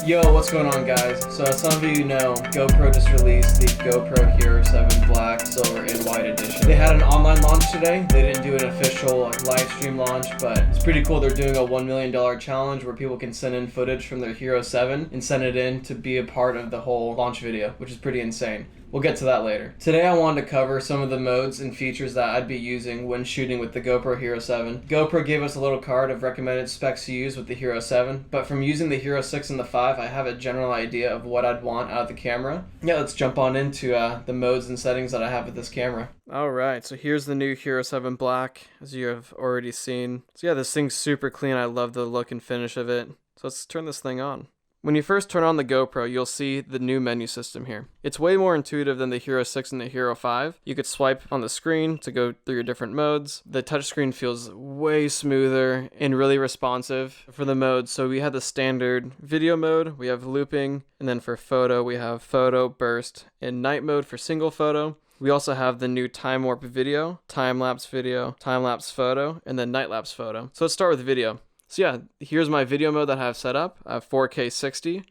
Yo, what's going on, guys? So as some of you know, GoPro just released the GoPro HERO7 Black, Silver, and White edition. They had an online launch today. They didn't do an official live stream launch, but it's pretty cool. They're doing a $1 million challenge where people can send in footage from their HERO7 and send it in to be a part of the whole launch video, which is pretty insane. We'll get to that later. Today I wanted to cover some of the modes and features that I'd be using when shooting with the GoPro HERO7. GoPro gave us a little card of recommended specs to use with the HERO7, but from using the HERO6 and the 5, I have a general idea of what I'd want out of the camera. Yeah, let's jump on into the modes and settings that I have with this camera. Alright, so here's the new HERO7 Black, as you have already seen. So yeah, this thing's super clean. I love the look and finish of it. So let's turn this thing on. When you first turn on the GoPro, you'll see the new menu system here. It's way more intuitive than the HERO6 and the HERO5. You could swipe on the screen to go through your different modes. The touchscreen feels way smoother and really responsive for the modes. So we have the standard video mode, we have looping, and then for photo, we have photo, burst, and night mode for single photo. We also have the new time warp video, time-lapse photo, and then night-lapse photo. So let's start with video. So yeah, here's my video mode that I have set up. I have 4K 60,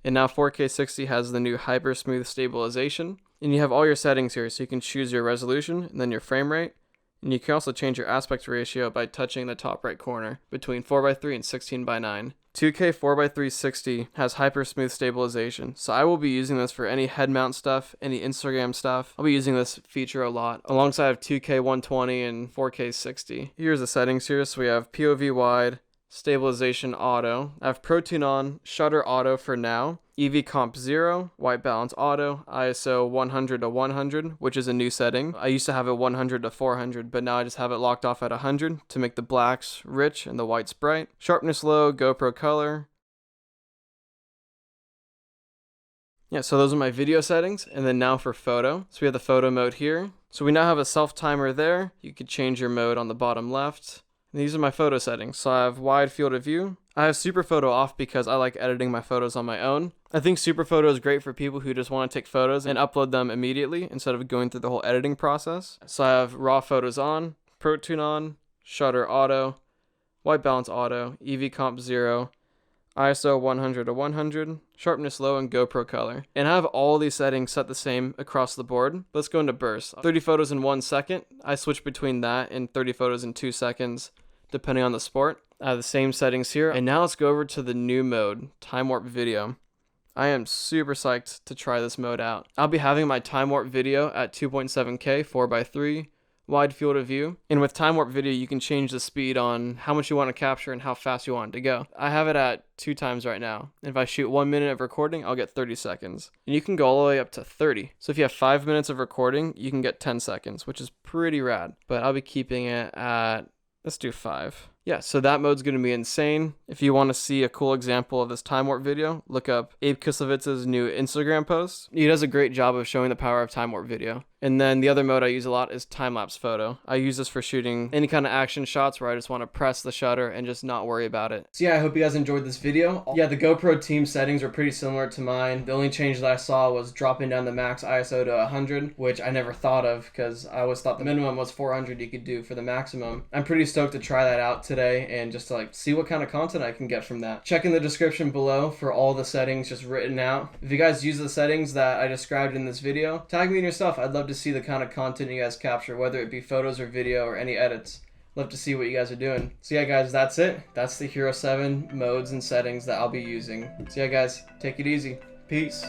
and now 4K 60 has the new hyper smooth stabilization. And you have all your settings here, so you can choose your resolution and then your frame rate. And you can also change your aspect ratio by touching the top right corner between 4:3 and 16:9. 2K 4:3 60 has hyper smooth stabilization, so I will be using this for any head mount stuff, any Instagram stuff. I'll be using this feature a lot alongside of 2K 120 and 4K 60. Here's the settings here. So we have POV wide, stabilization auto. I have Pro Tune on, shutter auto for now, EV comp 0, white balance auto, ISO 100 to 100, which is a new setting. I used to have it 100 to 400, but now I just have it locked off at 100 to make the blacks rich and the whites bright. Sharpness low, GoPro color. Yeah, so those are my video settings, and then now for photo. So we have the photo mode here. So we now have a self timer there. You could change your mode on the bottom left. These are my photo settings. So I have wide field of view. I have super photo off because I like editing my photos on my own. I think super photo is great for people who just want to take photos and upload them immediately instead of going through the whole editing process. So I have raw photos on, Pro Tune on, shutter auto, white balance auto, EV comp 0, ISO 100 to 100, sharpness low, and GoPro color. And I have all these settings set the same across the board. Let's go into burst. 30 photos in 1 second. I switch between that and 30 photos in 2 seconds, depending on the sport. I have the same settings here. And now let's go over to the new mode, time warp video. I am super psyched to try this mode out. I'll be having my time warp video at 2.7K 4:3. Wide field of view, and with time warp video you can change the speed on how much you want to capture and how fast you want it to go. I have it at 2 times right now. If I shoot 1 minute of recording, I'll get 30 seconds, and you can go all the way up to 30. So if you have 5 minutes of recording, you can get 10 seconds, which is pretty rad. But I'll be keeping it at, let's do 5. Yeah, so that mode's going to be insane. If you want to see a cool example of this time warp video, look up Abe Kislevitz's new Instagram post. He does a great job of showing the power of time warp video. And then the other mode I use a lot is time-lapse photo. I use this for shooting any kind of action shots where I just want to press the shutter and just not worry about it. So yeah, I hope you guys enjoyed this video. Yeah, the GoPro team settings are pretty similar to mine. The only change that I saw was dropping down the max ISO to 100, which I never thought of because I always thought the minimum was 400 you could do for the maximum. I'm pretty stoked to try that out today and just to see what kind of content I can get from that. Check in the description below for all the settings just written out. If you guys use the settings that I described in this video, tag me in your stuff. I'd love to see the kind of content you guys capture, whether it be photos or video or any edits. Love to see what you guys are doing. So yeah guys, that's it. That's the HERO7 modes and settings that I'll be using. So yeah guys, take it easy. Peace.